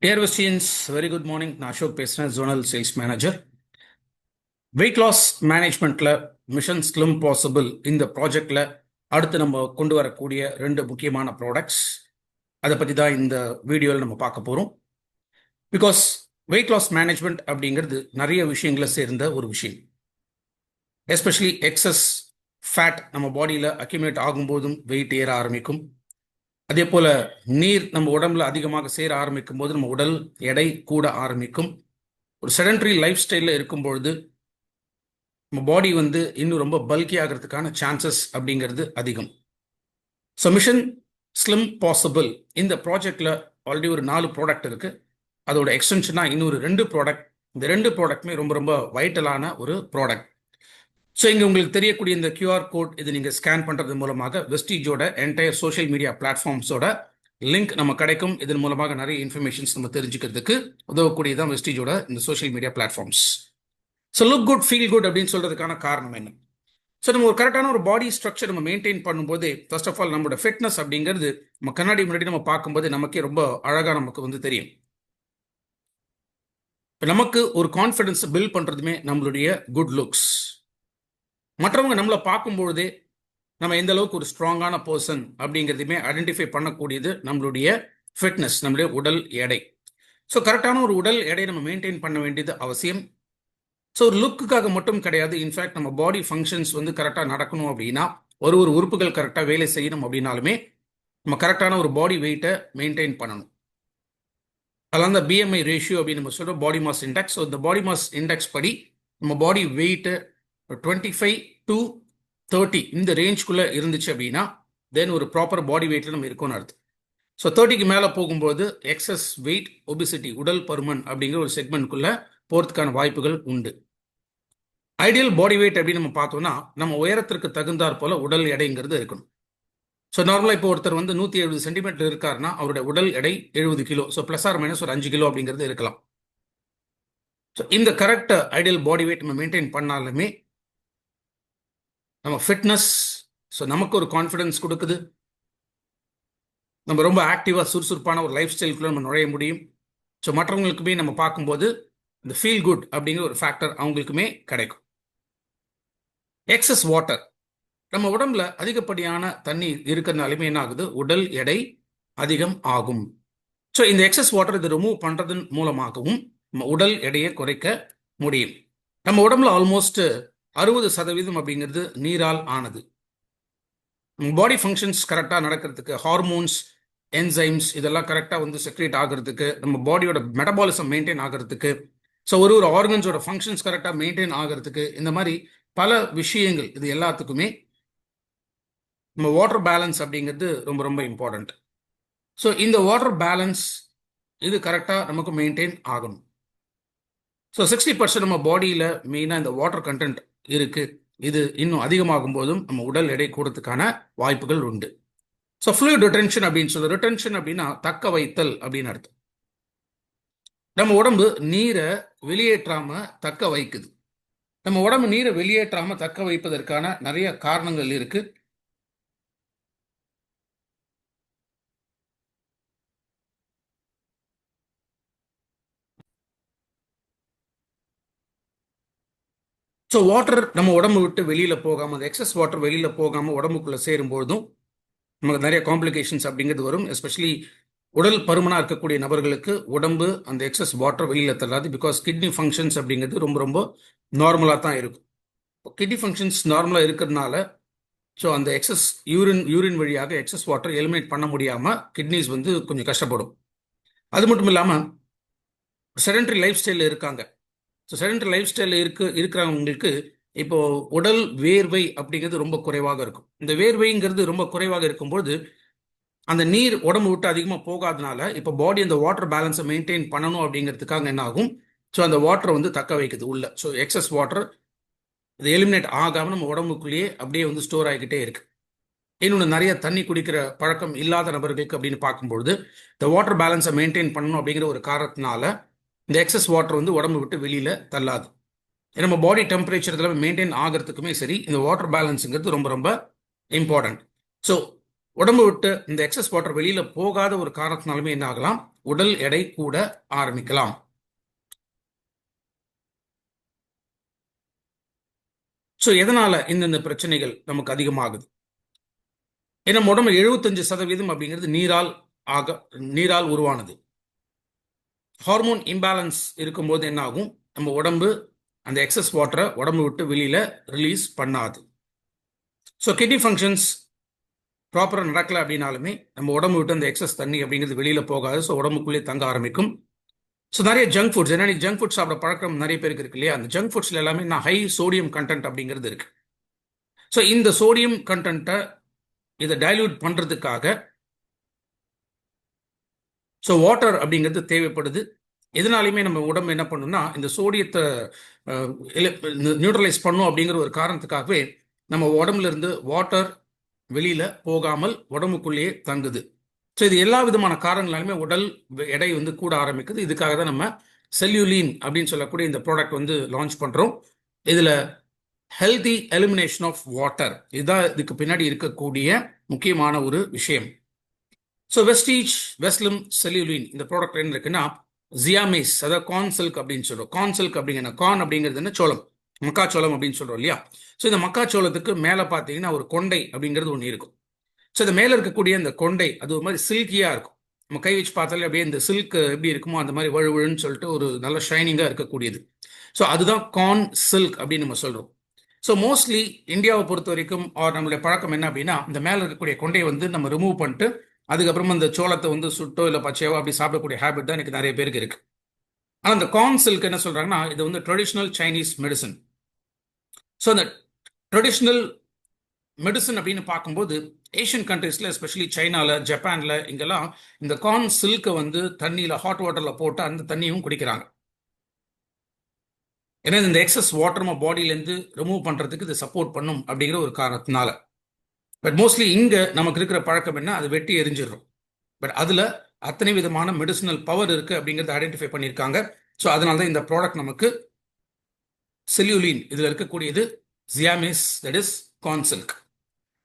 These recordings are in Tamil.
Dear Christians, very good morning. நான் அசோக் பேசுகிறேன், zonal sales manager. Weight loss மேனேஜ்மெண்ட்டில் மிஷன் ஸ்லிம் பாசிபிள் இந்த ப்ராஜெக்டில் அடுத்து நம்ம கொண்டு வரக்கூடிய ரெண்டு முக்கியமான ப்ராடக்ட்ஸ், அதை பற்றி தான் இந்த வீடியோவில் நம்ம பார்க்க போகிறோம். பிகாஸ் வெயிட் லாஸ் மேனேஜ்மெண்ட் அப்படிங்கிறது நிறைய விஷயங்களை சேர்ந்த ஒரு விஷயம். எஸ்பெஷலி எக்ஸஸ் ஃபேட் நம்ம பாடியில் அக்யூமுலேட் ஆகும்போதும் வெயிட் ஏற ஆரம்பிக்கும். அதே போல் நீர் நம்ம உடம்புல அதிகமாக சேர ஆரம்பிக்கும் போது நம்ம உடல் எடை கூட ஆரம்பிக்கும். ஒரு செடன்ட்ரி லைஃப் ஸ்டைலில் இருக்கும்பொழுது நம்ம பாடி இன்னும் ரொம்ப பல்கி ஆகிறதுக்கான சான்சஸ் அப்படிங்கிறது அதிகம். ஸோ மிஷன் ஸ்லிம் பாசிபிள் இந்த ப்ராஜெக்டில் ஆல்ரெடி ஒரு 4 ப்ராடக்ட் இருக்குது. அதோட எக்ஸ்டென்ஷனாக இன்னொரு 2 ப்ராடக்ட். இந்த 2 ப்ராடக்ட்டுமே ரொம்ப ரொம்ப வைட்டலான ஒரு ப்ராடக்ட். ஸோ இங்கே உங்களுக்கு தெரியக்கூடிய இந்த QR கோட் இது நீங்கள் ஸ்கேன் பண்ணுறது மூலமாக வெஸ்டீஜோட என்டையர் சோஷியல் மீடியா பிளாட்ஃபார்ம்ஸோட லிங்க் நம்ம கிடைக்கும். இதன் மூலமாக நிறைய இன்ஃபர்மேஷன்ஸ் நம்ம தெரிஞ்சுக்கிறதுக்கு உதவக்கூடியதான் வெஸ்டீஜோட இந்த social media platforms. So look good feel good அப்படின்னு சொல்கிறதுக்கான காரணம் என்ன? ஸோ நம்ம ஒரு கரெக்டான ஒரு பாடி ஸ்ட்ரக்சர் நம்ம மெயின்டைன் பண்ணும்போது ஃபர்ஸ்ட் ஆஃப் ஆல் நம்மளோட ஃபிட்னஸ் அப்படிங்கிறது நம்ம கண்ணாடி முன்னாடி நம்ம பார்க்கும்போது நமக்கே ரொம்ப அழகாக நமக்கு தெரியும். இப்போ நமக்கு ஒரு கான்ஃபிடன்ஸ் பில்ட் பண்ணுறதுமே நம்மளுடைய குட் லுக்ஸ். மற்றவங்க நம்மளை பார்க்கும்பொழுதே நம்ம எந்த அளவுக்கு ஒரு ஸ்ட்ராங்கான பர்சன் அப்படிங்கிறதுமே ஐடென்டிஃபை பண்ணக்கூடியது நம்மளுடைய ஃபிட்னஸ், நம்மளுடைய உடல் எடை. ஸோ கரெக்டான ஒரு உடல் எடை நம்ம மெயின்டைன் பண்ண வேண்டியது அவசியம். ஸோ ஒரு லுக்குக்காக மட்டும் கிடையாது. இன்ஃபேக்ட் நம்ம பாடி ஃபங்க்ஷன்ஸ் கரெக்டாக நடக்கணும் அப்படின்னா, ஒரு உறுப்புகள் கரெக்டாக வேலை செய்யணும் அப்படின்னாலுமே நம்ம கரெக்டான ஒரு பாடி வெயிட்டை மெயின்டைன் பண்ணணும். அதெல்லாம் தான் BMI ரேஷியோ அப்படின்னு நம்ம சொல்கிறோம், பாடி மாஸ் இண்டெக்ஸ். ஸோ இந்த பாடி மாஸ் இண்டெக்ஸ் படி நம்ம பாடி வெயிட்டு 25 to 30 இந்த ரேஞ்சுக்குள்ளே இருந்துச்சு அப்படின்னா தென் ஒரு ப்ராப்பர் பாடி வெயிட்டில் நம்ம இருக்கோம்னு அர்த்தம். ஸோ 30க்கு மேலே போகும்போது எக்ஸஸ் வெயிட், ஒபிசிட்டி, உடல் பருமன் அப்படிங்கிற ஒரு செக்மெண்ட்குள்ளே போகிறதுக்கான வாய்ப்புகள் உண்டு. ஐடியல் பாடி வெயிட் அப்படின்னு நம்ம பார்த்தோம்னா நம்ம உயரத்திற்கு தகுந்தாற் போல உடல் எடைங்கிறது இருக்கணும். ஸோ நார்மலாக இப்போ ஒருத்தர் 170 சென்டிமீட்டர் இருக்காருன்னா அவருடைய உடல் எடை 70 kilo. So plus or minus ஒரு 5 கிலோ அப்படிங்கிறது இருக்கலாம். ஸோ இந்த கரெக்ட் ஐடியல் பாடி வெயிட் நம்ம மெயின்டைன் பண்ணாலுமே நம்ம ஃபிட்னஸ், ஸோ நமக்கு ஒரு கான்ஃபிடன்ஸ் கொடுக்குது. நம்ம ரொம்ப ஆக்டிவாக சுறுசுறுப்பான ஒரு லைஃப் ஸ்டைலுக்குள்ள நம்ம நுழைய முடியும். ஸோ மற்றவங்களுக்குமே நம்ம பார்க்கும்போது இந்த ஃபீல் குட் அப்படிங்கிற ஒரு ஃபேக்டர் அவங்களுக்குமே கிடைக்கும். எக்ஸஸ் வாட்டர், நம்ம உடம்புல அதிகப்படியான தண்ணி இருக்கிறதுனாலுமே என்ன ஆகுது, உடல் எடை அதிகம் ஆகும். ஸோ இந்த எக்ஸஸ் வாட்டர் இதை ரிமூவ் பண்ணுறதன் மூலமாகவும் நம்ம உடல் எடையை குறைக்க முடியும். நம்ம உடம்புல ஆல்மோஸ்ட் 60% அப்படிங்கிறது நீரால் ஆனது. பாடி ஃபங்க்ஷன்ஸ் கரெக்டாக நடக்கிறதுக்கு, ஹார்மோன்ஸ், என்சைம்ஸ் இதெல்லாம் கரெக்டாக செக்ரேட் ஆகிறதுக்கு, நம்ம பாடியோட மெட்டபாலிசம் மெயின்டைன் ஆகிறதுக்கு, ஸோ ஒரு ஆர்கன்ஸோட ஃபங்க்ஷன்ஸ் கரெக்டாக மெயின்டைன் ஆகிறதுக்கு, இந்த மாதிரி பல விஷயங்கள் இது எல்லாத்துக்குமே நம்ம வாட்டர் பேலன்ஸ் அப்படிங்கிறது ரொம்ப ரொம்ப இம்பார்ட்டண்ட். ஸோ இந்த வாட்டர் பேலன்ஸ் இது கரெக்டாக நமக்கு மெயின்டைன் ஆகணும். ஸோ 60% நம்ம பாடியில் மெயினாக இந்த வாட்டர் கண்டென்ட் இருக்குது. இது இன்னும் அதிகமாகும் போதும் நம்ம உடல் எடை கூடத்துக்கான வாய்ப்புகள் உண்டு. ஸோ ஃப்ளூயிட் ரிட்டென்ஷன் அப்படின்னு சொல்ல, ரிட்டென்ஷன் அப்படின்னா தக்க வைத்தல் அப்படின்னு அர்த்தம். நம்ம உடம்பு நீரை வெளியேற்றாம தக்க வைக்குது. நம்ம உடம்பு நீரை வெளியேற்றாம தக்க வைப்பதற்கான நிறைய காரணங்கள் இருக்கு. ஸோ வாட்டர் நம்ம உடம்பு விட்டு வெளியில் போகாமல், அந்த எக்ஸஸ் வாட்டர் வெளியில் போகாமல் உடம்புக்குள்ளே சேரும்பொழுதும் நமக்கு நிறைய காம்ப்ளிகேஷன்ஸ் அப்படிங்கிறது வரும். எஸ்பெஷலி உடல் பருமனாக இருக்கக்கூடிய நபர்களுக்கு உடம்பு அந்த எக்ஸஸ் வாட்டர் வெளியில் தள்ளாது. பிகாஸ் கிட்னி ஃபங்க்ஷன்ஸ் அப்படிங்கிறது ரொம்ப ரொம்ப நார்மலாக தான் இருக்கும். கிட்னி ஃபங்க்ஷன்ஸ் நார்மலாக இருக்கிறதுனால ஸோ அந்த எக்ஸஸ் யூரின் வழியாக எக்ஸஸ் வாட்டர் எலிமினேட் பண்ண முடியாமல் கிட்னிஸ் கொஞ்சம் கஷ்டப்படும். அது மட்டும் இல்லாமல் செடன்ட்ரி லைஃப் ஸ்டைலில் இருக்காங்க. ஸோ செடன்ட்ரி லைஃப் ஸ்டைலில் இருக்கிறவங்களுக்கு இப்போ உடல் வேர்வை அப்படிங்கிறது ரொம்ப குறைவாக இருக்கும். இந்த வேர்வைங்கிறது ரொம்ப குறைவாக இருக்கும்போது அந்த நீர் உடம்பு விட்டு அதிகமாக போகாதனால இப்போ பாடி அந்த வாட்டர் பேலன்ஸை மெயின்டைன் பண்ணணும் அப்படிங்கிறதுக்காக என்ன ஆகும், ஸோ அந்த வாட்டரை தக்க வைக்குது உள்ள. ஸோ எக்ஸஸ் வாட்டர் இது எலிமினேட் ஆகாமல் நம்ம உடம்புக்குள்ளேயே அப்படியே ஸ்டோர் ஆகிக்கிட்டே இருக்கு. இன்னொன்று, நிறைய தண்ணி குடிக்கிற பழக்கம் இல்லாத நபர்களுக்கு அப்படின்னு பார்க்கும்பொழுது இந்த வாட்டர் பேலன்ஸை மெயின்டைன் பண்ணணும் அப்படிங்கிற ஒரு காரணத்தினால இந்த எக்ஸஸ் வாட்டர் உடம்பு விட்டு வெளியில் தள்ளாது. நம்ம பாடி டெம்பரேச்சர் இதெல்லாம் மெயின்டைன் ஆகிறதுக்குமே சரி இந்த வாட்டர் பேலன்ஸுங்கிறது ரொம்ப ரொம்ப இம்பார்ட்டன்ட். ஸோ உடம்பு விட்டு இந்த எக்ஸஸ் வாட்டர் வெளியில போகாத ஒரு காரணத்தினாலுமே என்ன ஆகலாம், உடல் எடை கூட ஆரம்பிக்கலாம். ஸோ எதனால இந்த பிரச்சனைகள் நமக்கு அதிகமாகுது? ஏன்னா உடம்பு 75% அப்படிங்கிறது நீரால் உருவானது. ஹார்மோன் இம்பேலன்ஸ் இருக்கும்போது என்ன ஆகும், நம்ம உடம்பு அந்த எக்ஸஸ் வாட்டரை உடம்பு விட்டு வெளியில ரிலீஸ் பண்ணாது. ஸோ கிட்னி ஃபங்க்ஷன்ஸ் ப்ராப்பராக நடக்கல அப்படின்னாலுமே நம்ம உடம்பு விட்டு அந்த எக்ஸஸ் தண்ணி அப்படிங்கிறது வெளியில போகாது. ஸோ உடம்புக்குள்ளே தங்க ஆரம்பிக்கும். ஸோ நிறைய ஜங்க் ஃபுட்ஸ், ஏன்னா ஜங்க் ஃபுட் சாப்பிட பழக்கம் நிறைய பேருக்கு இருக்கு இல்லையா, அந்த ஜங்க் ஃபுட்ஸ்ல எல்லாமே ஹை சோடியம் கண்டென்ட் அப்படிங்கிறது இருக்கு. ஸோ இந்த சோடியம் கண்டென்ட்டை இதை டைல்யூட் பண்றதுக்காக ஸோ வாட்டர் அப்படிங்கிறது தேவைப்படுது. எதனாலுமே நம்ம உடம்பு என்ன பண்ணும்னா, இந்த சோடியத்தை நியூட்ரலைஸ் பண்ணும் அப்படிங்கிற ஒரு காரணத்துக்காகவே நம்ம உடம்புல இருந்து வாட்டர் வெளியில போகாமல் உடம்புக்குள்ளேயே தங்குது. ஸோ இது எல்லா விதமான காரணங்களாலுமே உடல் எடை கூட ஆரம்பிக்குது. இதுக்காக தான் நம்ம செல்யூலின் அப்படின்னு சொல்லக்கூடிய இந்த ப்ராடக்ட் லான்ச் பண்றோம். இதுல ஹெல்தி எலிமினேஷன் ஆஃப் வாட்டர், இதுதான் இதுக்கு பின்னாடி இருக்கக்கூடிய முக்கியமான ஒரு விஷயம். ஸோ வெஸ்லிம் செல்யூலின் இந்த ப்ராடக்ட் என்ன இருக்குன்னா, ஜியாமேஸ், அதாவது கார்ன் சில்க் அப்படின்னு சொல்றோம். கார்ன் சில்க் அப்படிங்கிற கார்ன் அப்படிங்கிறது என்ன, சோளம், மக்காச்சோளம் அப்படின்னு சொல்றோம் இல்லையா. ஸோ இந்த மக்காச்சோளத்துக்கு மேலே பார்த்தீங்கன்னா ஒரு கொண்டை அப்படிங்கிறது ஒன்று இருக்கும். ஸோ இந்த மேலே இருக்கக்கூடிய இந்த கொண்டை அது ஒரு மாதிரி சில்கியா இருக்கும். நம்ம கை வச்சு பார்த்தாலே அப்படியே இந்த சில்க் எப்படி இருக்குமோ அந்த மாதிரி வழுவழுன்னு சொல்லிட்டு ஒரு நல்ல ஷைனிங்காக இருக்கக்கூடியது. ஸோ அதுதான் கார்ன் சில்க் அப்படின்னு நம்ம சொல்றோம். ஸோ மோஸ்ட்லி இந்தியாவை பொறுத்த வரைக்கும் நம்மளுடைய பழக்கம் என்ன அப்படின்னா, இந்த மேலே இருக்கக்கூடிய கொண்டையை நம்ம ரிமூவ் பண்ணிட்டு அதுக்கப்புறமா இந்த சோளத்தை சுட்டோ இல்லை பச்சையோ அப்படி சாப்பிடக்கூடிய ஹேபிட் தான் எனக்கு நிறைய பேருக்கு இருக்கு. ஆனால் இந்த கார்ன் சில்க் என்ன சொல்றாங்கன்னா, இது ட்ரெடிஷ்னல் சைனீஸ் மெடிசன். ஸோ இந்த ட்ரெடிஷ்னல் மெடிசன் அப்படின்னு பார்க்கும்போது ஏஷியன் கண்ட்ரீஸ்ல, எஸ்பெஷலி சைனால, ஜப்பான்ல இங்கெல்லாம் இந்த கார்ன் சில்கை தண்ணியில ஹாட் வாட்டர்ல போட்டு அந்த தண்ணியும் குடிக்கிறாங்க. ஏன்னா இந்த எக்ஸஸ் வாட்டர் நம்ம பாடியிலேருந்து ரிமூவ் பண்றதுக்கு இது சப்போர்ட் பண்ணும் அப்படிங்கிற ஒரு காரணத்தினால. பட் மோஸ்ட்லி இங்க நமக்கு இருக்கிற பழக்கம் என்ன, அது வெட்டி எரிஞ்சிடும். பட் அதுல அத்தனை விதமான மெடிசினல் பவர் இருக்கு அப்படிங்கறத ஐடென்டிஃபை பண்ணியிருக்காங்க. ஸோ அதனால தான் இந்த ப்ராடக்ட் நமக்கு செல்யூலின் இதுல இருக்கக்கூடியது ஜியாமேஸ், that is corn silk.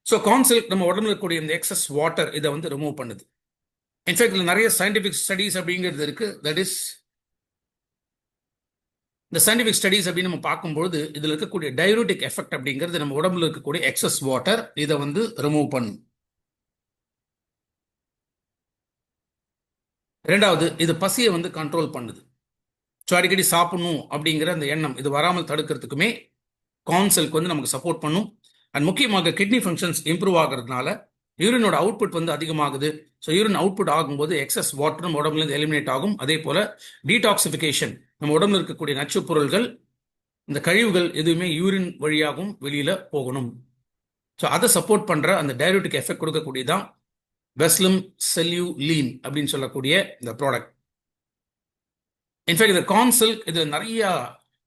So corn silk நம்ம உடம்புல இருக்கக்கூடிய இந்த எக்ஸஸ் வாட்டர் இதை ரிமூவ் பண்ணுது. இன்ஃபேக்ட் இதுல நிறைய சயின்டிபிக் ஸ்டடிஸ் அப்படிங்கிறது இருக்கு. தட் இஸ் இந்த சயின்டிபிக் ஸ்டடிஸ் அப்படின்னு நம்ம பார்க்கும்போது இதுல இருக்கக்கூடிய டையூரிட்டிக் எஃபெக்ட் அப்படிங்கிறது நம்ம உடம்புல இருக்கக்கூடிய எக்ஸஸ் வாட்டர் இதை ரிமூவ் பண்ணும். ரெண்டாவது, இது பசியை கண்ட்ரோல் பண்ணுது. ஸோ அடிக்கடி சாப்பிடணும் அப்படிங்கிற அந்த எண்ணம் இது வராமல் தடுக்கிறதுக்குமே கார்ன் சில்க் நமக்கு சப்போர்ட் பண்ணும். அண்ட் முக்கியமாக கிட்னி ஃபங்க்ஷன்ஸ் இம்ப்ரூவ் ஆகிறதுனால யூரினோட அவுட்புட் அதிகமாகுது. ஸோ யூரின் அவுட்புட் ஆகும்போது எக்ஸஸ் வாட்டர் நம்ம உடம்புலேருந்து எலிமினேட் ஆகும். அதே போல டீடாக்சிஃபிகேஷன், நம்ம உடம்புல இருக்கக்கூடிய நச்சு பொருள்கள், இந்த கழிவுகள் எதுவுமே யூரின் வழியாகவும் வெளியில போகணும். ஸோ அதை சப்போர்ட் பண்ற அந்த டையூரிட்டிக் எஃபெக்ட் கொடுக்கக்கூடியதான் வெஸ்லிம் செல்யூலின் அப்படின்னு சொல்லக்கூடிய இந்த ப்ராடக்ட். இன்ஃபேக்ட் இந்த கார்ன் சில்க் இதுல நிறைய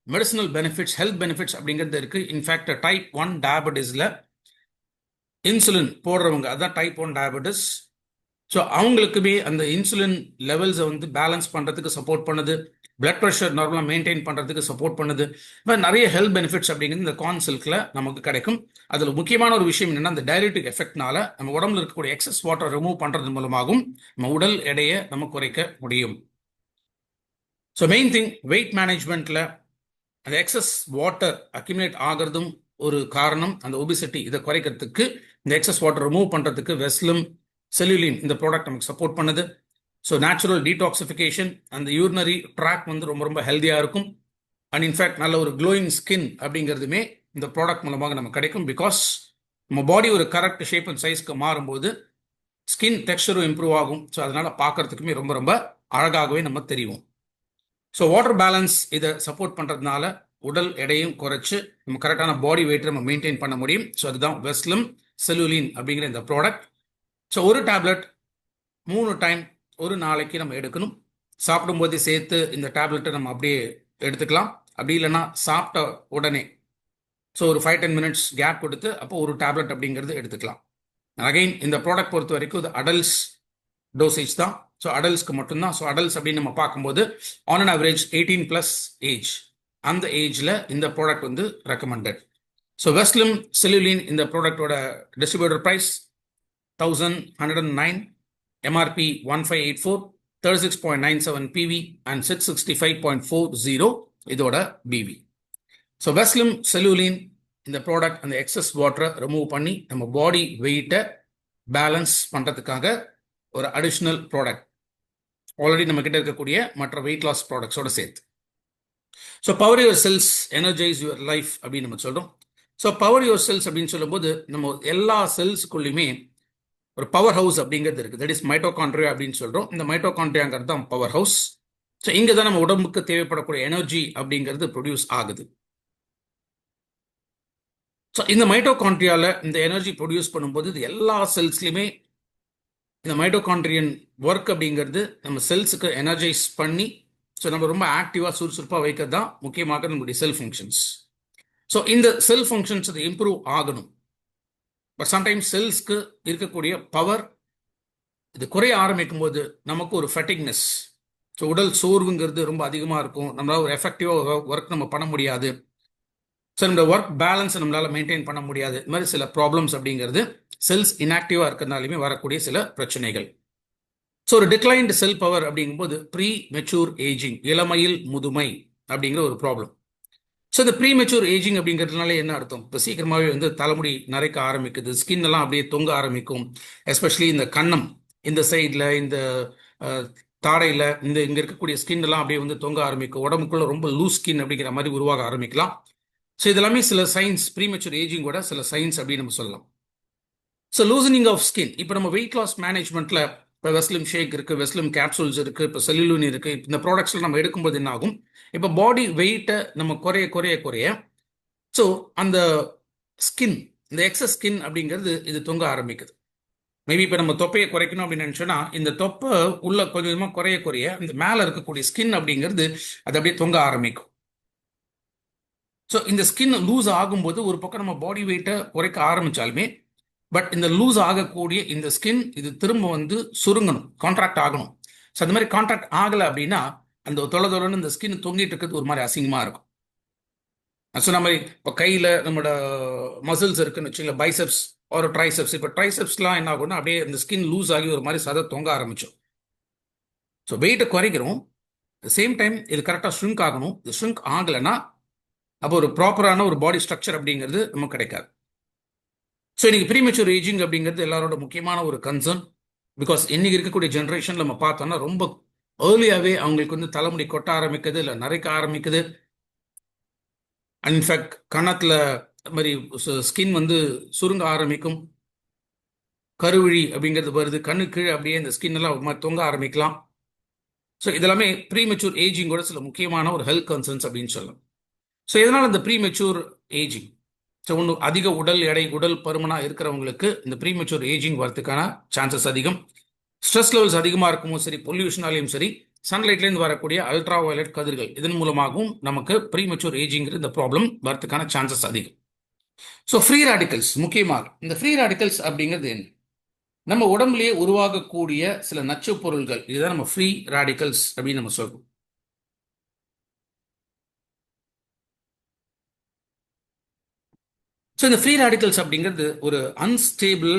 மெடிசினல் பெனிஃபிட்ஸ், ஹெல்த் பெனிஃபிட்ஸ் அப்படிங்கிறது இருக்கு. இன்ஃபேக்ட் டைப் 1 டயபெட்டிஸ்ல இன்சுலின் போடுறவங்க, அதான் டைப் 1 டயபெட்டிஸ். ஸோ அவங்களுக்குமே அந்த இன்சுலின் லெவல்ஸை பேலன்ஸ் பண்றதுக்கு சப்போர்ட் பண்ணுது. பிளட் ப்ரெஷர் நார்மலாக மெயின்டைன் பண்றதுக்கு சப்போர்ட் பண்ணுது. இப்போ நிறைய ஹெல்த் பெனிஃபிட்ஸ் அப்படிங்கிறது இந்த கார்ன் சில்க்ல நமக்கு கிடைக்கும். அதுல முக்கியமான ஒரு விஷயம் என்னன்னா, அந்த டையூரிட்டிக் எஃபெக்ட்னால நம்ம உடம்புல இருக்கக்கூடிய எக்ஸஸ் வாட்டர் ரிமூவ் பண்றது மூலமாகவும் நம்ம உடல் எடையை நம்ம குறைக்க முடியும். ஸோ மெயின் திங், வெயிட் மேனேஜ்மெண்ட்ல அந்த எக்ஸஸ் வாட்டர் அக்யூமுலேட் ஆகிறதும் ஒரு காரணம். அந்த ஒபிசிட்டி இதை குறைக்கிறதுக்கு இந்த எக்ஸஸ் வாட்டர் ரிமூவ் பண்றதுக்கு வெஸ்லிம் செல்யூலின் இந்த ப்ராடக்ட் நமக்கு சப்போர்ட் பண்ணுது. ஸோ நேச்சுரல் டீடாக்சிஃபிகேஷன், அந்த யூரினரி ட்ராக் ரொம்ப ரொம்ப ஹெல்த்தியா இருக்கும். அண்ட் இன்ஃபேக்ட் நல்ல ஒரு க்ளோயிங் ஸ்கின் அப்படிங்கிறதுமே இந்த ப்ராடக்ட் மூலமாக நமக்கு கிடைக்கும். பிகாஸ் நம்ம பாடி ஒரு கரெக்ட் ஷேப் அண்ட் சைஸ்க்கு மாறும்போது ஸ்கின் டெக்ஸ்டரும் இம்ப்ரூவ் ஆகும். ஸோ அதனால பார்க்கறதுக்குமே ரொம்ப ரொம்ப அழகாகவே நம்ம தெரியும். ஸோ வாட்டர் பேலன்ஸ் இதை சப்போர்ட் பண்றதுனால உடல் எடையும் குறைச்சு நம்ம கரெக்டான பாடி வெயிட் நம்ம மெயின்டைன் பண்ண முடியும். ஸோ அதுதான் வெஸ்லிம் செல்யூலின் அப்படிங்கிற இந்த ப்ராடக்ட். ஸோ ஒரு டேப்லெட் 3 டைம் ஒரு நாளைக்கு நம்ம எடுக்கணும். சாப்பிடும்போதே சேர்த்து இந்த டேப்லெட்டை நம்ம அப்படியே எடுத்துக்கலாம். அப்படி இல்லைன்னா சாப்பிட்ட உடனே ஒரு 5-10 மினிட்ஸ் கேப் கொடுத்து அப்போ ஒரு டேப்லெட் அப்படிங்கிறது எடுத்துக்கலாம். அகைன் இந்த ப்ராடக்ட் பொறுத்த வரைக்கும் இது அடல்ட்ஸ் டோசேஜ் தான். ஸோ அடல்ட்ஸ்க்கு மட்டும்தான். ஸோ அடல்ட்ஸ் அப்படின்னு நம்ம பார்க்கும்போது ஆன் அன் ஆவரேஜ் 18+ ஏஜ், அந்த ஏஜ்ல இந்த ப்ராடக்ட் ரெக்கமெண்டட். ஸோ வெஸ்லிம் செல்யூலின் இந்த ப்ராடக்டோட distributor price 1109, MRP 1584, 36.97 PV and 665.40 இதோட BV. ஸோ வெஸ்லிம் செல்லுலின் இந்த ப்ராடக்ட் அந்த எக்ஸஸ் வாட்டரை ரிமூவ் பண்ணி நம்ம பாடி வெயிட்டை பேலன்ஸ் பண்ணுறதுக்காக ஒரு அடிஷ்னல் ப்ராடக்ட் ஆல்ரெடி நம்ம கிட்ட இருக்கக்கூடிய மற்ற வெயிட் லாஸ் ப்ராடக்ட்ஸோட சேர்த்து. So power your cells energise your life அப்படின்னு நம்ம சொல்கிறோம். ஸோ பவர் யுவர் செல்ஸ் அப்படின்னு சொல்லும்போது நம்ம எல்லா செல்ஸுக்குள்ளேயுமே ஒரு பவர் ஹவுஸ் அப்படிங்கிறது இருக்குது. தட் இஸ் மைட்டோகாண்ட்ரியா அப்படின்னு சொல்கிறோம். இந்த மைட்டோகாண்ட்ரியாங்கிறது தான் பவர் ஹவுஸ். ஸோ இங்கே தான் நம்ம உடம்புக்கு தேவைப்படக்கூடிய எனர்ஜி அப்படிங்கிறது ப்ரொடியூஸ் ஆகுது. ஸோ இந்த மைட்டோகாண்ட்ரியாவில் இந்த எனர்ஜி ப்ரொடியூஸ் பண்ணும்போது இது எல்லா செல்ஸ்லையுமே இந்த மைட்டோகாண்ட்ரியன் ஒர்க் அப்படிங்கிறது நம்ம செல்ஸுக்கு எனர்ஜைஸ் பண்ணி ஸோ நம்ம ரொம்ப ஆக்டிவாக சுறுசுறுப்பாக வைக்கிறது தான் முக்கியமாக நம்மளுடைய செல் ஃபங்க்ஷன்ஸ். ஸோ இந்த செல் ஃபங்க்ஷன்ஸ் அது இம்ப்ரூவ் ஆகணும். பட் சம்டைம்ஸ் செல்ஸ்க்கு இருக்கக்கூடிய பவர் இது குறைய ஆரம்பிக்கும் போது நமக்கு ஒரு ஃபெட்டிக்னஸ், ஸோ உடல் சோர்வுங்கிறது ரொம்ப அதிகமாக இருக்கும். நம்மளால் ஒரு எஃபெக்டிவாக ஒர்க் நம்ம பண்ண முடியாது. ஸோ இந்த ஒர்க் பேலன்ஸை நம்மளால் மெயின்டைன் பண்ண முடியாது. இது மாதிரி சில ப்ராப்ளம்ஸ் அப்படிங்கிறது செல்ஸ் இன்ஆக்டிவாக இருக்கிறதுனாலுமே வரக்கூடிய சில பிரச்சனைகள். ஸோ ஒரு டிக்ளைன்டு செல் பவர் அப்படிங்கும்போது ப்ரீ மெச்சூர் ஏஜிங், இளமையில் முதுமை அப்படிங்கிற ஒரு ப்ராப்ளம். ஸோ இந்த ப்ரீ மெச்சூர் ஏஜிங் அப்படிங்கிறதுனால என்ன அர்த்தம்? இப்போ சீக்கிரமாகவே வந்து தலைமுடி நரைக்க ஆரம்பிக்குது, ஸ்கின் எல்லாம் அப்படியே தொங்க ஆரம்பிக்கும். எஸ்பெஷலி இந்த கன்னம் இந்த சைடில், இந்த தாடையில், இங்கே இருக்கக்கூடிய ஸ்கின் எல்லாம் அப்படியே வந்து தொங்க ஆரம்பிக்கும். உடம்புக்குள்ள ரொம்ப லூஸ் ஸ்கின் அப்படிங்கிற மாதிரி உருவாக ஆரம்பிக்கலாம். ஸோ இதெல்லாமே சில சைன்ஸ், ப்ரீமெச்சூர் ஏஜிங்கோட சில சைன்ஸ் அப்படின்னு நம்ம சொல்லலாம். ஸோ லூசனிங் ஆஃப் ஸ்கின், இப்போ நம்ம வெயிட் லாஸ் மேனேஜ்மெண்ட்டில் இப்போ வெஸ்லிம் ஷேக் இருக்குது, வெஸ்லிம் கேப்சூல்ஸ் இருக்குது, இப்போ செல்லுலூன் இருக்குது. இந்த ப்ராடக்ட்ஸில் நம்ம எடுக்கும்போது என்ன ஆகும்? இப்போ பாடி வெயிட்டை நம்ம குறைய குறைய குறைய ஸோ அந்த ஸ்கின், இந்த எக்ஸஸ் ஸ்கின் அப்படிங்கிறது இது தொங்க ஆரம்பிக்குது. மேபி இப்போ நம்ம தொப்பையை குறைக்கணும் அப்படின்னு நினச்சோன்னா இந்த தொப்பை உள்ள கொஞ்சம் கொஞ்சமாக குறைய குறைய இந்த மேலே இருக்கக்கூடிய ஸ்கின் அப்படிங்கிறது அது அப்படியே தொங்க ஆரம்பிக்கும். ஸோ இந்த ஸ்கின் லூஸ் ஆகும்போது ஒரு பக்கம் நம்ம பாடி வெயிட்டை குறைக்க ஆரம்பித்தாலுமே பட் இந்த லூஸ் ஆகக்கூடிய இந்த ஸ்கின் இது திரும்ப வந்து சுருங்கணும், கான்ட்ராக்ட் ஆகணும். ஸோ அந்த மாதிரி கான்ட்ராக்ட் ஆகலை அப்படின்னா அந்த தொலைன்னு இந்த ஸ்கின் தொங்கிட்டு இருக்கிறது ஒரு மாதிரி அசிங்கமாக இருக்கும். நான் சொன்ன மாதிரி இப்போ கையில் நம்மளோட மசில்ஸ் இருக்குன்னு வச்சுக்கல, பைசெப்ஸ் ஒரு ட்ரைசெப்ஸ். இப்போ ட்ரைசெப்ஸ்லாம் என்ன ஆகும்னா அப்படியே இந்த ஸ்கின் லூஸ் ஆகி ஒரு மாதிரி சதை தொங்க ஆரம்பிச்சோம். ஸோ வெயிட்டை குறைக்கிறோம், சேம் டைம் இது கரெக்டாக ஷ்ரிங்க் ஆகணும். இது ஷ்ரிங்க் ஆகலைன்னா அப்போ ஒரு ப்ராப்பரான ஒரு பாடி ஸ்ட்ரக்சர் அப்படிங்கிறது நமக்கு கிடைக்காது. ஸோ இன்னைக்கு ப்ரீமெச்சூர் ஏஜிங் அப்படிங்கிறது எல்லாரோட முக்கியமான ஒரு கன்சர்ன். பிகாஸ் இன்னைக்கு இருக்கக்கூடிய ஜென்ரேஷன் நம்ம பார்த்தோம்னா ரொம்ப ஏர்லியாகவே அவங்களுக்கு வந்து தலைமுடி கொட்ட ஆரம்பிக்குது, இல்லை நரைக்க ஆரம்பிக்குது. இன்ஃபேக்ட் கன்னத்தில் மாதிரி ஸ்கின் வந்து சுருங்க ஆரம்பிக்கும், கருவிழி அப்படிங்கிறது வருது, கண்ணு கீழே அப்படியே இந்த ஸ்கின் எல்லாம் ஒரு மாதிரி தொங்க ஆரம்பிக்கலாம். ஸோ இதெல்லாமே ப்ரீமெச்சூர் ஏஜிங்கோட சில முக்கியமான ஒரு ஹெல்த் கன்சர்ன்ஸ் அப்படின்னு சொல்லலாம். ஸோ இதனால் இந்த ப்ரீமெச்சூர் ஏஜிங், ஸோ ஒன்று அதிக உடல் எடை, உடல் பருமனாக இருக்கிறவங்களுக்கு இந்த ப்ரீமெச்சூர் ஏஜிங் வரதுக்கான சான்சஸ் அதிகம். ஸ்ட்ரெஸ் லெவல்ஸ் அதிகமாக இருக்குமோ சரி, பொல்யூஷனாலையும் சரி, சன்லைட்லேருந்து வரக்கூடிய அல்ட்ரா வயலட் கதிர்கள் இதன் மூலமாகவும் நமக்கு ப்ரீமெச்சூர் ஏஜிங்கிற இந்த ப்ராப்ளம் வரதுக்கான சான்சஸ் அதிகம். ஸோ ஃப்ரீ ரேடிக்கல்ஸ், முக்கியமாக இந்த ஃப்ரீ ரேடிக்கல்ஸ் அப்படிங்கிறது என்ன? நம்ம உடம்புலேயே உருவாகக்கூடிய சில நச்சு பொருள்கள், இதுதான் நம்ம ஃப்ரீ ரேடிக்கல்ஸ் அப்படின்னு நம்ம சொல்றோம். ஸோ இந்த ஃப்ரீ ரேடிக்கல்ஸ் அப்படிங்கிறது ஒரு அன்ஸ்டேபிள்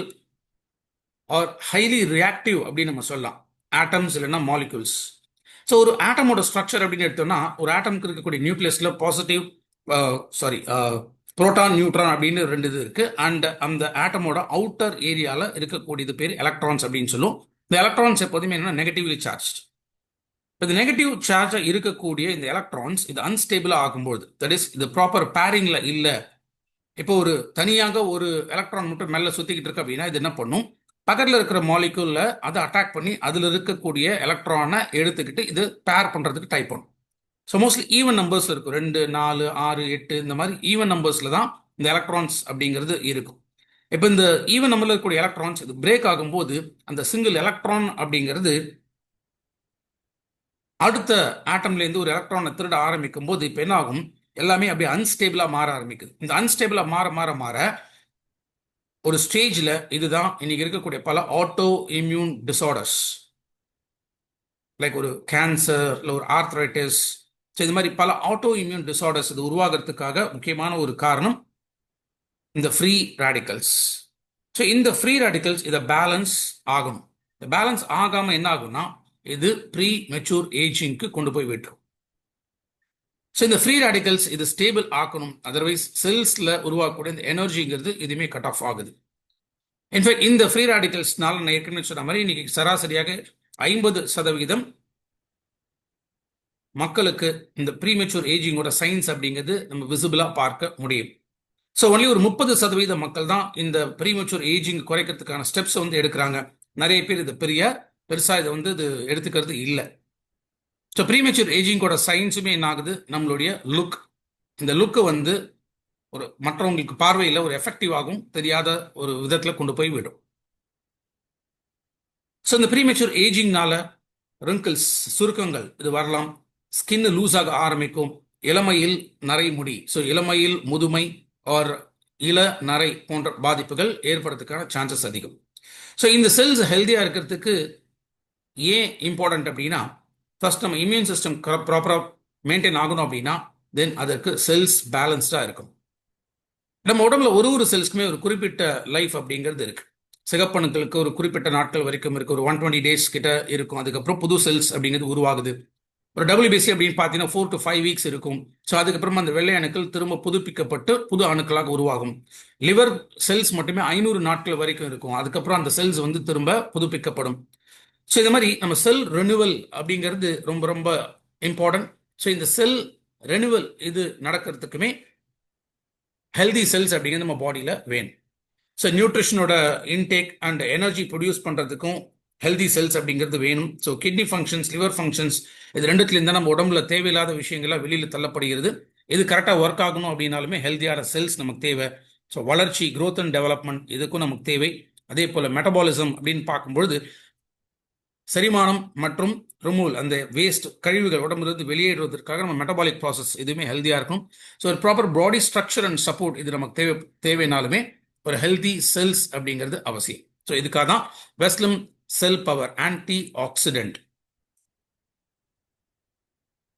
ஆர் ஹைலி ரியாக்டிவ் அப்படின்னு நம்ம சொல்லலாம். ஆட்டம்ஸ் இல்லைன்னா மாலிகுல்ஸ். ஸோ ஒரு ஆட்டமோட ஸ்ட்ரக்சர் அப்படின்னு எடுத்தோம்னா ஒரு ஆட்டமுக்கு இருக்கக்கூடிய நியூக்ளியஸில் பாசிட்டிவ் புரோட்டான், நியூட்ரான் அப்படின்னு ரெண்டு இது இருக்குது. அண்ட் அந்த ஆட்டமோட அவுட்டர் ஏரியாவில் இருக்கக்கூடியது பேர் எலக்ட்ரான்ஸ் அப்படின்னு சொல்லுவோம். இந்த எலக்ட்ரான்ஸ் எப்போதுமே என்னன்னா நெகட்டிவ்லி சார்ஜ். இப்போ இந்த நெகட்டிவ் சார்ஜாக இருக்கக்கூடிய இந்த எலக்ட்ரான்ஸ் இது அன்ஸ்டேபிளாக ஆகும்போது, தட் இஸ் இது ப்ராப்பர் பேரிங்கில் இல்லை. இப்போ ஒரு தனியாக ஒரு எலக்ட்ரான் மட்டும் மேலே சுற்றிக்கிட்டு இருக்கு அப்படின்னா இது என்ன பண்ணும்? பக்கத்தில் இருக்கிற மாலிகுல்ல அதை அட்டாக் பண்ணி அதில் இருக்கக்கூடிய எலக்ட்ரானை எடுத்துக்கிட்டு இது பேர் பண்ணுறதுக்கு ட்ரை பண்ணும். ஸோ மோஸ்ட்லி ஈவன் நம்பர்ஸில் இருக்கும், 2, 4, 6, 8 இந்த மாதிரி ஈவன் நம்பர்ஸில் தான் இந்த எலக்ட்ரான்ஸ் அப்படிங்கிறது இருக்கும். இப்போ இந்த ஈவன் நம்பரில் இருக்கக்கூடிய எலக்ட்ரான்ஸ் இது பிரேக் ஆகும்போது அந்த சிங்கிள் எலக்ட்ரான் அப்படிங்கிறது அடுத்த ஆட்டம்லேருந்து ஒரு எலக்ட்ரானை திருட ஆரம்பிக்கும் போது இப்போ என்ன ஆகும்? எல்லாமே அப்படியே அன்ஸ்டேபிளாக மாற ஆரம்பிக்குது. இந்த அன்ஸ்டேபிளாக மாற மாற மாற ஒரு ஸ்டேஜில் இதுதான் இன்னைக்கு இருக்கக்கூடிய பல ஆட்டோ இம்யூன் டிசார்டர்ஸ், லைக் ஒரு கேன்சர், இல்லை ஒரு ஆர்த்ரைட்டிஸ். ஸோ இது மாதிரி பல ஆட்டோ இம்யூன் டிசார்டர்ஸ் இது உருவாகிறதுக்காக முக்கியமான ஒரு காரணம் இந்த ஃப்ரீ ரேடிக்கல்ஸ். ஸோ இந்த ஃப்ரீ ரேடிக்கல்ஸ் இதை பேலன்ஸ் ஆகணும். இந்த பேலன்ஸ் ஆகாமல் என்ன ஆகும்னா இது ப்ரீ மெச்சூர் ஏஜிங்க்கு கொண்டு போய் விட்டுரும். ஸோ இந்த ஃப்ரீ ரேடிக்கல்ஸ் இது ஸ்டேபிள் ஆக்கணும், அதர்வைஸ் செல்ஸில் உருவாக்கக்கூடிய இந்த எனர்ஜிங்கிறது இதுவுமே கட் ஆஃப் ஆகுது. இன்ஃபேக்ட் இந்த ஃப்ரீ ரேடிக்கல்ஸ்னால நான் ஏற்கனவே சொன்ன மாதிரி இன்னைக்கு சராசரியாக 50% மக்களுக்கு இந்த ப்ரீமெச்சூர் ஏஜிங்கோட சயின்ஸ் அப்படிங்கிறது நம்ம விசிபிளாக பார்க்க முடியும். ஸோ ஒன்லி ஒரு 30% மக்கள் தான் இந்த ப்ரீமெச்சூர் ஏஜிங் குறைக்கிறதுக்கான ஸ்டெப்ஸ் வந்து எடுக்கிறாங்க. நிறைய பேர் இது பெருசாக இதை வந்து இது எடுத்துக்கிறது இல்லை. ஸோ ப்ரீமெச்சூர் ஏஜிங்கோட சயின்ஸுமே என்ன ஆகுது, நம்மளுடைய லுக், இந்த லுக்கை வந்து ஒரு மற்றவங்களுக்கு பார்வையில் ஒரு எஃபெக்டிவாகவும் தெரியாத ஒரு விதத்தில் கொண்டு போய் விடும். ஸோ இந்த ப்ரீமெச்சூர் ஏஜிங்னால ரிங்கிள்ஸ், சுருக்கங்கள் இது வரலாம், ஸ்கின் லூஸ் ஆக ஆரம்பிக்கும், இளமையில் நரைமுடி, ஸோ இளமையில் முதுமை ஆர் இள நரை போன்ற பாதிப்புகள் ஏற்படுறதுக்கான சான்சஸ் அதிகம். ஸோ இந்த செல்ஸ் ஹெல்த்தியாக இருக்கிறதுக்கு ஏன் இம்பார்ட்டன்ட் அப்படின்னா, ஃபர்ஸ்ட் நம்ம இம்யூன் சிஸ்டம் ப்ராப்பராக மெயின்டைன் ஆகணும் அப்படின்னா தென் அதற்கு செல்ஸ் பேலன்ஸ்டாக இருக்கும். நம்ம உடம்புல ஒரு செல்ஸ்க்குமே ஒரு குறிப்பிட்ட லைஃப் அப்படிங்கிறது இருக்கு. சிகப்பணுக்களுக்கு ஒரு குறிப்பிட்ட நாட்கள் வரைக்கும் இருக்கு, ஒரு 120 டேஸ் கிட்ட இருக்கும். அதுக்கப்புறம் புது செல்ஸ் அப்படிங்கிறது உருவாகுது. ஒரு WBC அப்படின்னு பார்த்தீங்கன்னா 4 to 5 வீக்ஸ் இருக்கும். ஸோ அதுக்கப்புறமா அந்த வெள்ளை அணுக்கள் திரும்ப புதுப்பிக்கப்பட்டு புது அணுக்களாக உருவாகும். லிவர் செல்ஸ் மட்டுமே 500 நாட்கள் வரைக்கும் இருக்கும். அதுக்கப்புறம் அந்த செல்ஸ் வந்து திரும்ப புதுப்பிக்கப்படும். ஸோ இந்த மாதிரி நம்ம செல் ரெனுவல் அப்படிங்கிறது ரொம்ப ரொம்ப இம்பார்ட்டன்ட். ஸோ இந்த செல் ரெனுவல் இது நடக்கிறதுக்குமே ஹெல்தி செல்ஸ் அப்படிங்கிறது நம்ம பாடியில் வேணும். ஸோ நியூட்ரிஷனோட இன்டேக் அண்ட் எனர்ஜி ப்ரொடியூஸ் பண்ணுறதுக்கும் ஹெல்தி செல்ஸ் அப்படிங்கிறது வேணும். So kidney functions, liver functions, இது ரெண்டுத்துலேருந்து தான் நம்ம உடம்புல தேவையில்லாத விஷயங்கள்லாம் வெளியில் தள்ளப்படுகிறது. இது கரெக்டாக ஒர்க் ஆகணும் அப்படின்னாலுமே ஹெல்த்தியான செல்ஸ் நமக்கு தேவை. ஸோ வளர்ச்சி, க்ரோத் அண்ட் டெவலப்மெண்ட் இதுக்கும் நமக்கு தேவை. அதே போல் மெட்டபாலிசம் அப்படின்னு பார்க்கும்பொழுது செரிமானம் மற்றும் ரிமூவல், அந்த வேஸ்ட் கழிவுகள் உடம்புலேருந்து வெளியேறுவதற்காக நம்ம மெட்டபாலிக் ப்ராசஸ் இதுவுமே ஹெல்த்தியாக இருக்கும். ஸோ ஒரு proper body structure and support இது நமக்கு தேவைனாலுமே ஒரு ஹெல்தி செல்ஸ் அப்படிங்கிறது அவசியம். ஸோ இதுக்காக தான் Veslim cell power anti accident.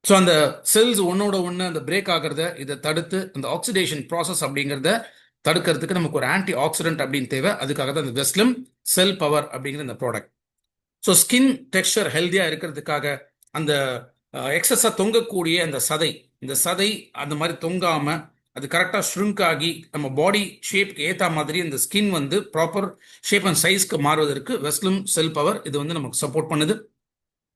So அந்த செல்ஸ் ஒன்னோட ஒன்று அந்த பிரேக் ஆகிறத இதை தடுத்து அந்த ஆக்சிடேஷன் ப்ராசஸ் அப்படிங்கிறத தடுக்கிறதுக்கு நமக்கு ஒரு ஆன்டி ஆக்சிடென்ட் அப்படின்னு தேவை. அதுக்காக தான் இந்த வெஸ்லிம் செல் பவர் அப்படிங்கிற இந்த ப்ராடக்ட். ஸோ ஸ்கின் டெக்ஸ்சர் ஹெல்த்தியாக இருக்கிறதுக்காக அந்த எக்ஸஸாக தொங்கக்கூடிய அந்த சதை, இந்த சதை அந்த மாதிரி தொங்காமல் அது கரெக்டாக ஷ்ரிங்க் ஆகி நம்ம பாடி ஷேப்க்கு ஏற்ற மாதிரி இந்த ஸ்கின் வந்து ப்ராப்பர் ஷேப் அண்ட் சைஸ்க்கு மாறுவதற்கு வெஸ்லிம் செல் பவர் இது வந்து நமக்கு சப்போர்ட் பண்ணுது.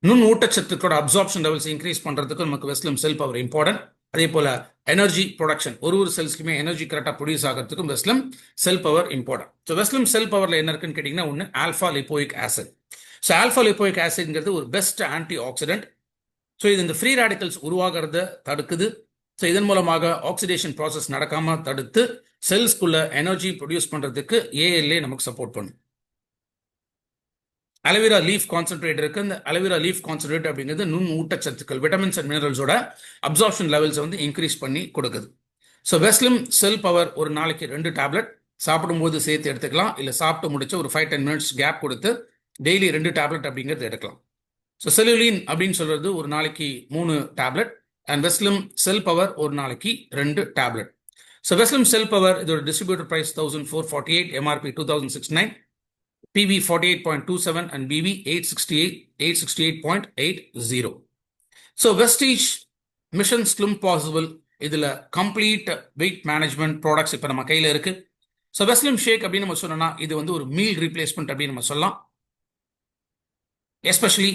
நுண் ஊட்டச்சத்துக்களோட அப்சார்ப்ஷன் லெவல்ஸ் இன்க்ரீஸ் பண்ணுறதுக்கு நமக்கு வெஸ்லிம் செல் பவர் இம்பார்ட்டன்ட். அதே போல் எனர்ஜி ப்ரொடக்ஷன், ஒரு செல்ஸ்க்குமே எனர்ஜி கரெக்டாக ப்ரொடியூஸ் ஆகிறதுக்கும் வெஸ்லிம் cell power important. So Veslim செல் பவரில் என்ன இருக்குன்னு கேட்டிங்கன்னா, ஒன்று alpha lipoic acid. So alpha லிப்போயிக் ஆசிட்ங்கிறது ஒரு பெஸ்ட் ஆன்டி ஆக்சிடென்ட். ஸோ இது இந்த ஃப்ரீ ரேடிக்கல்ஸ் உருவாகிறத தடுக்குது. ஸோ இதன் மூலமாக ஆக்சிடேஷன் ப்ராசஸ் நடக்காமல் தடுத்து செல்ஸ்குள்ள எனர்ஜி ப்ரொடியூஸ் பண்ணுறதுக்கு ALA நமக்கு சப்போர்ட் பண்ணும். அலோவேரா லீஃப் கான்சென்ட்ரேட் இருக்கு. இந்த அலோவேரா லீஃப் கான்சென்ட்ரேட் அப்படிங்கிறது நுண் ஊட்டச்சத்துக்கள், விட்டமின்ஸ் அண்ட் மினரல்ஸோட அப்சார்ப்ஷன் லெவல்ஸ் வந்து இன்க்ரீஸ் பண்ணி கொடுக்குது. ஸோ வெஸ்லிம் செல் பவர் ஒரு நாளைக்கு 2 டேப்லெட் சாப்பிடும்போது சேர்த்து எடுத்துக்கலாம், இல்லை சாப்பிட்டு முடிச்சு ஒரு 5-10 மினிட்ஸ் கேப் கொடுத்து டெய்லி 2 டேப்லெட் அப்படிங்கிறது எடுக்கலாம். ஸோ செல்லுலின் அப்படின்னு சொல்றது ஒரு நாளைக்கு 3 tablet and Veslim cell power ஒரு நாளைக்கு 2 tablet. So Veslim cell power இதோட distributor price 1448, MRP 2069, PV 48.27 and BV 868.80. So Vestige mission slim possible இதில் கம்ப்ளீட் வெயிட் மேனேஜ்மெண்ட் ப்ராடக்ட்ஸ் இப்போ நம்ம கையில் இருக்கு. ஸோ வெஸ்லிம் ஷேக் அப்படின்னு நம்ம சொன்னோம்னா இது வந்து ஒரு மீல் ரீப்ளேஸ்மெண்ட் அப்படின்னு நம்ம சொல்லலாம். எஸ்பெஷலி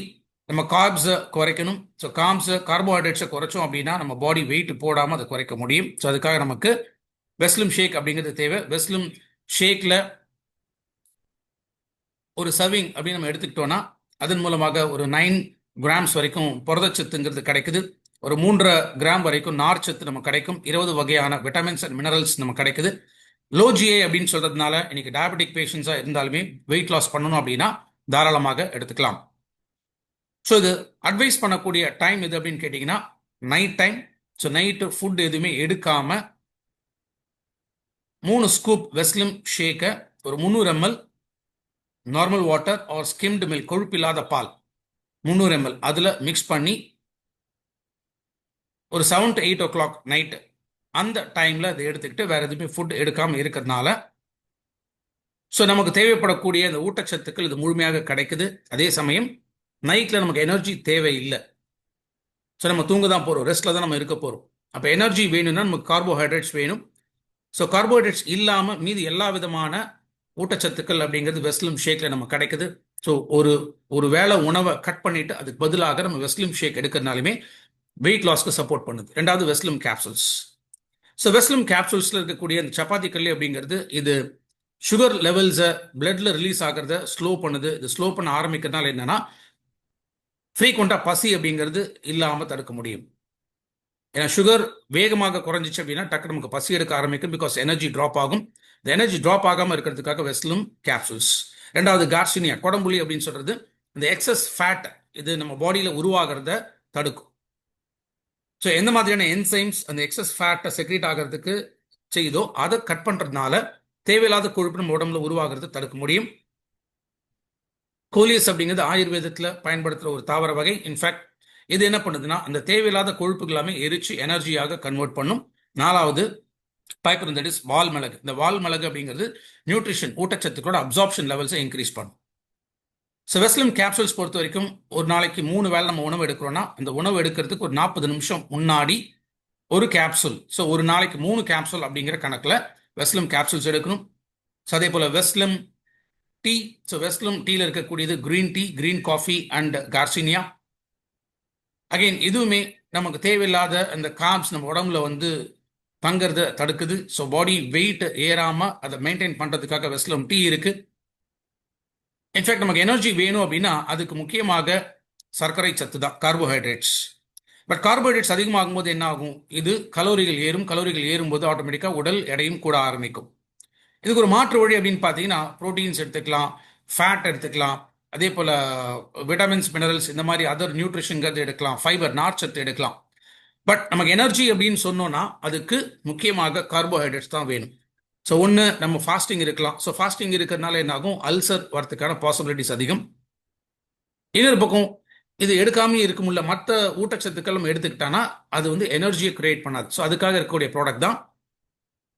நம்ம கார்ப்ஸை குறைக்கணும். ஸோ கார்போஹைட்ரேட்ஸை குறைச்சோம் அப்படின்னா நம்ம பாடி வெயிட் போடாமல் அதை குறைக்க முடியும். ஸோ அதுக்காக நமக்கு வெஸ்லிம் ஷேக் அப்படிங்கிறது தேவை. வெஸ்லிம் ஷேக்கில் ஒரு சர்விங் அப்படின்னு நம்ம எடுத்துக்கிட்டோன்னா அதன் மூலமாக ஒரு 9 கிராம்ஸ் வரைக்கும் புரதச்சத்துங்கிறது கிடைக்குது. ஒரு 3.5 கிராம் வரைக்கும் நார்ச்சத்து நம்ம கிடைக்கும். 20 வகையான விட்டமின்ஸ் அண்ட் மினரல்ஸ் நம்ம கிடைக்குது. லோ GI அப்படின்னு சொல்றதுனால இன்னைக்கு டயபெட்டிக் பேஷண்ட்ஸாக இருந்தாலுமே வெயிட் லாஸ் பண்ணணும் அப்படின்னா தாராளமாக எடுத்துக்கலாம். ஸோ இது அட்வைஸ் பண்ணக்கூடிய டைம் எது அப்படின்னு கேட்டிங்கன்னா night time. So night food எதுவுமே எடுக்காம 3 ஸ்கூப் வெஸ்லிம் ஷேக்கை ஒரு 300 ml normal water or skimmed milk, கொழுப்பில்லாத பால் 300 ml அதில் மிக்ஸ் பண்ணி ஒரு 7 to 8 o'clock நைட்டு அந்த டைமில் அதை எடுத்துக்கிட்டு வேறு எதுவுமே ஃபுட் எடுக்காமல் இருக்கிறதுனால ஸோ நமக்கு தேவைப்படக்கூடிய அந்த ஊட்டச்சத்துக்கள் இது முழுமையாக கிடைக்குது. அதே சமயம் நைட்டில் நமக்கு எனர்ஜி தேவை இல்லை. ஸோ நம்ம தூங்க தான் போகிறோம், ரெஸ்ட்டில் தான் நம்ம இருக்க போகிறோம். அப்போ எனர்ஜி வேணும்னா நமக்கு கார்போஹைட்ரேட்ஸ் வேணும். ஸோ கார்போஹைட்ரேட்ஸ் இல்லாமல் மீதி எல்லா விதமான ஊட்டச்சத்துக்கள் அப்படிங்கிறது வெஸ்லிம் ஷேக்கில் நம்ம கிடைக்குது. ஸோ ஒரு வேளை உணவை கட் பண்ணிட்டு அதுக்கு பதிலாக நம்ம வெஸ்லிம் ஷேக் எடுக்கிறதுனாலுமே வெயிட் லாஸ்க்கு சப்போர்ட் பண்ணுது. ரெண்டாவது வெஸ்லிம் கேப்சூல்ஸ். ஸோ வெஸ்லிம் கேப்சூல்ஸில் இருக்கக்கூடிய அந்த சப்பாத்தி கல்லி அப்படிங்கிறது இது சுகர் லெவல்ஸை பிளட்ல ரிலீஸ் ஆகிறத ஸ்லோ பண்ணுது. இது ஸ்லோ பண்ண ஆரம்பிக்கிறதுனால என்னன்னா ஃப்ரீக்வெண்ட்டாக பசி அப்படிங்கிறது இல்லாமல் தடுக்க முடியும். ஏன்னா சுகர் வேகமாக குறைஞ்சிச்சு அப்படின்னா டக்கு நமக்கு பசி எடுக்க ஆரம்பிக்கும். பிகாஸ் எனர்ஜி ட்ராப் ஆகும். இந்த எனர்ஜி ட்ராப் ஆகாமல் இருக்கிறதுக்காக வெஸ்லிம் கேப்சூல்ஸ். ரெண்டாவது கார்சினியா கொடம்புலி அப்படின்னு சொல்றது இந்த எக்ஸஸ் ஃபேட் இது நம்ம பாடியில் உருவாகிறத தடுக்கும். ஸோ எந்த மாதிரியான என்சைம்ஸ் அந்த எக்ஸஸ் ஃபேட்டை செக்ரேட் ஆகிறதுக்கு செய்யுதோ அதை கட் பண்ணுறதுனால தேவையில்லாத கொழுப்பு நம்ம உடம்புல உருவாகிறது தடுக்க முடியும். கோலியஸ் அப்படிங்கிறது ஆயுர்வேதத்தில் பயன்படுத்துகிற ஒரு தாவர வகை. இன்ஃபேக்ட் இது என்ன பண்ணுதுன்னா அந்த தேவையில்லாத கொழுப்புகள் எல்லாமே எரிச்சு எனர்ஜியாக கன்வெர்ட் பண்ணும். நாலாவது பைப்பர், தட் இஸ் வால் மிளகு. இந்த வால் மிளகு அப்படிங்கிறது நியூட்ரிஷன் ஊட்டச்சத்துக்களோட அப்சார்ப்ஷன் லெவல்ஸை இன்க்ரீஸ் பண்ணும். ஸோ வெஸ்லிம் கேப்சூல்ஸ் பொறுத்த வரைக்கும் ஒரு நாளைக்கு 3 வேளை நம்ம உணவு எடுக்கிறோம்னா அந்த உணவு எடுக்கிறதுக்கு ஒரு 40 நிமிஷம் முன்னாடி ஒரு கேப்சூல். ஸோ ஒரு நாளைக்கு 3 கேப்சூல் அப்படிங்கிற கணக்கில் வெஸ்லிம் கேப்சூல்ஸ் எடுக்கணும். ஸோ அதே போல் வெஸ்லிம் டீ. ஸோ வெஸ்லிம் டீயில் இருக்கக்கூடியது green tea, green coffee and garcinia. Again இதுவுமே நமக்கு தேவையில்லாத அந்த கார்ப்ஸ் நம்ம உடம்புல தங்கிறத தடுக்குது. ஸோ பாடி வெயிட் ஏறாமல் அதை மெயின்டைன் பண்ணுறதுக்காக வெஸ்லிம் டீ இருக்கு. இன்ஃபேக்ட் நமக்கு எனர்ஜி வேணும் அப்படின்னா அதுக்கு முக்கியமாக சர்க்கரை சத்து தான், கார்போஹைட்ரேட்ஸ். பட் கார்போஹைட்ரேட்ஸ் அதிகமாகும் போது என்ன ஆகும்? இது கலோரிகள் ஏறும். கலோரிகள் ஏறும்போது ஆட்டோமேட்டிக்காக உடல் எடையும் கூட ஆரம்பிக்கும். இதுக்கு ஒரு மாற்று வழி அப்படின்னு பார்த்தீங்கன்னா ப்ரோட்டீன்ஸ் எடுத்துக்கலாம், ஃபேட் எடுத்துக்கலாம், அதே போல் விட்டமின்ஸ், மினரல்ஸ், இந்த மாதிரி அதர் நியூட்ரிஷன்கிறது எடுக்கலாம், ஃபைபர், நார்ச்சத்து எடுக்கலாம். பட் நமக்கு எனர்ஜி அப்படின்னு சொன்னோன்னா அதுக்கு முக்கியமாக கார்போஹைட்ரேட்ஸ் தான் வேணும். ஸோ ஒன்று நம்ம ஃபாஸ்டிங் இருக்கலாம். ஸோ ஃபாஸ்டிங் இருக்கிறதுனால என்ன ஆகும்? அல்சர் வரதுக்கான பாசிபிலிட்டிஸ் அதிகம். இன்னொரு பக்கம் இது எடுக்காமே இருக்க முடியல, மற்ற ஊட்டச்சத்துக்கள் நம்ம எடுத்துக்கிட்டானா அது எனர்ஜியை கிரியேட் பண்ணாது. ஸோ அதுக்காக இருக்கக்கூடிய ப்ராடக்ட் தான்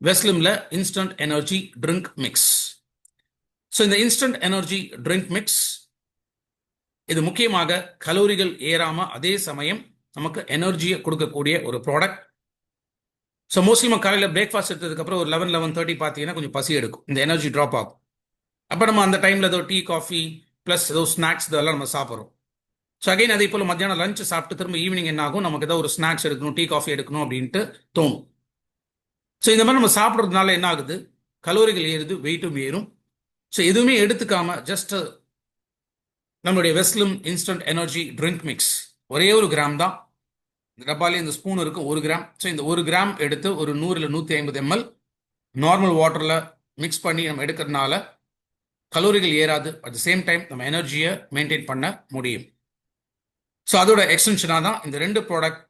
வெஸ்லிம்ல instant energy drink mix. So இந்த இன்ஸ்டன்ட் எனர்ஜி ட்ரிங்க் மிக்ஸ் இது முக்கியமாக கலோரிகள் ஏறாமல் அதே சமயம் நமக்கு எனர்ஜியை கொடுக்கக்கூடிய ஒரு ப்ராடக்ட். ஸோ மோஸ்ட்லி நம்ம காலையில் பிரேக்ஃபாஸ்ட் எடுத்ததுக்கப்புறம் ஒரு 11-11:30 பார்த்தீங்கன்னா கொஞ்சம் பசி எடுக்கும், இந்த எனர்ஜி ட்ராப் ஆகும். அப்போ நம்ம அந்த டைமில் ஏதோ டீ, காஃபி ப்ளஸ் ஏதோ ஸ்நாக்ஸ் இதெல்லாம் நம்ம சாப்பிட்றோம். ஸோ அகைன் அதே போல் மத்தியானம் லஞ்ச் சாப்பிட்டு திரும்ப ஈவினிங் என்ன ஆகும்? நமக்கு ஏதோ ஒரு ஸ்நாக்ஸ் எடுக்கணும், டீ, காஃபி எடுக்கணும் அப்படின்ட்டு தோணும். ஸோ இந்த மாதிரி நம்ம சாப்பிட்றதுனால என்ன ஆகுது? கலோரிகள் ஏறுது, வெயிட்டும் ஏறும். ஸோ எதுவுமே எடுத்துக்காம ஜஸ்ட் நம்மளுடைய வெஸ்லிம் இன்ஸ்டன்ட் எனர்ஜி ட்ரிங்க் மிக்ஸ் ஒரே 1 கிராம் தான். இந்த டப்பாலே இந்த ஸ்பூன் இருக்கும் 1 கிராம். ஸோ இந்த 1 கிராம் எடுத்து ஒரு 100-150 ml நார்மல் வாட்டரில் மிக்ஸ் பண்ணி நம்ம எடுக்கிறதுனால கலோரிகள் ஏறாது. அட் த சேம் டைம் நம்ம எனர்ஜியை மெயின்டைன் பண்ண முடியும். ஸோ அதோட எக்ஸ்டென்ஷனாக தான் இந்த 2 ப்ராடக்ட்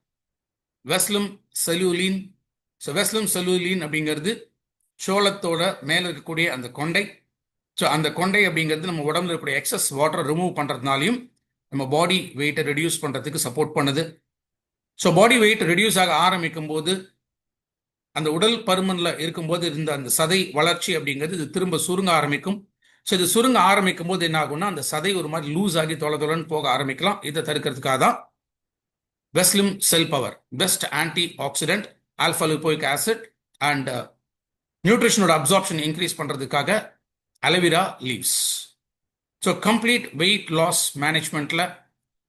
வெஸ்லிம் செல்யூலின். ஸோ வெஸ்லிம் செல்யூலின் அப்படிங்கிறது சோளத்தோட மேலே இருக்கக்கூடிய அந்த கொண்டை. ஸோ அந்த கொண்டை அப்படிங்கிறது நம்ம உடம்புல இருக்கக்கூடிய எக்ஸஸ் வாட்டரை ரிமூவ் பண்ணுறதுனாலையும் நம்ம பாடி வெயிட்டை ரெடியூஸ் பண்ணுறதுக்கு சப்போர்ட் பண்ணுது. ஸோ பாடி வெயிட் ரெடியூஸ் ஆக ஆரம்பிக்கும் போது அந்த உடல் பருமனில் இருக்கும்போது இருந்த அந்த சதை வளர்ச்சி அப்படிங்கிறது இது திரும்ப சுருங்க ஆரம்பிக்கும். ஸோ இது சுருங்க ஆரம்பிக்கும் போது என்ன ஆகும்னா அந்த சதை ஒரு மாதிரி லூஸ் ஆகி தொலைன்னு போக ஆரம்பிக்கலாம். இதை தடுக்கிறதுக்காக தான் Veslim cell power, best antioxidant, alpha lipoic acid and நியூட்ரிஷனோட அப்சார்ப்ஷன் இன்க்ரீஸ் பண்ணுறதுக்காக aloe vera leaves. So complete weight loss மேனேஜ்மெண்ட்டில்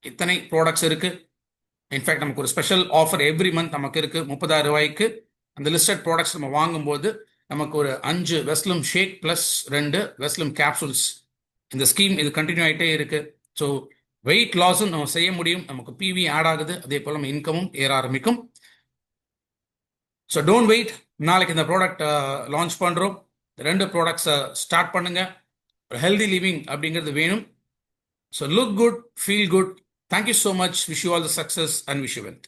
இத்தனை ப்ராடக்ட்ஸ் இருக்குது. இன்ஃபேக்ட் நமக்கு ஒரு ஸ்பெஷல் ஆஃபர் எவ்ரி மந்த் நமக்கு இருக்குது. 30,000 ரூபாய்க்கு அந்த லிஸ்டட் ப்ராடக்ட்ஸ் நம்ம வாங்கும்போது நமக்கு ஒரு 5 வெஸ்லிம் ஷேக் ப்ளஸ் 2 வெஸ்லிம் கேப்சூல்ஸ் இந்த ஸ்கீம் இது கண்டினியூ ஆகிட்டே இருக்குது. ஸோ வெயிட் லாஸும் நம்ம செய்ய முடியும், நமக்கு பிவி ஆட் ஆகுது, அதே போல் நம்ம இன்கமும் ஏற ஆரம்பிக்கும். So don't wait. நாளைக்கு இந்த ப்ராடக்ட் லான்ச் பண்ணுறோம். 2 ப்ராடக்ட்ஸை ஸ்டார்ட் பண்ணுங்க. ஹெல்தி லிவிங் அப்படிங்கிறது வேணும். So look good, feel good. Thank you so much. Wish you all the success and wish you well.